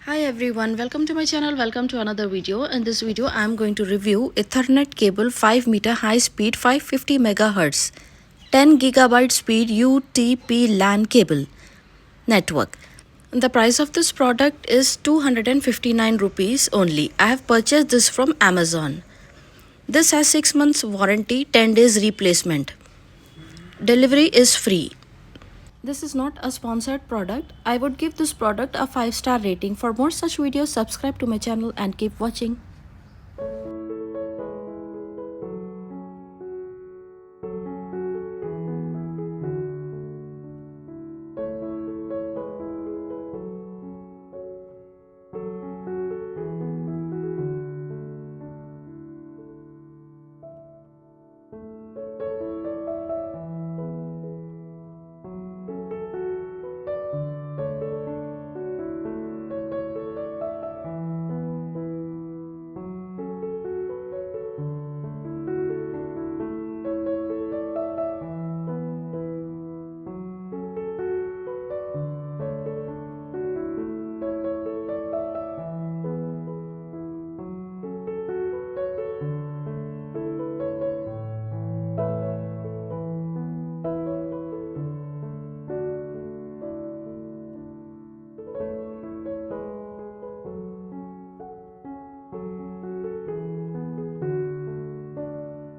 Hi everyone, welcome to my channel, welcome to another video. In this video I am going to review Ethernet cable 5 meter high speed 550 MHz 10 gigabyte speed UTP LAN cable network. The price of this product is 259 rupees only. I have purchased this from Amazon. This has 6 months warranty, 10 days replacement. Delivery is free. This is not a sponsored product. I would give this product a 5-star rating. For more such videos, subscribe to my channel and keep watching.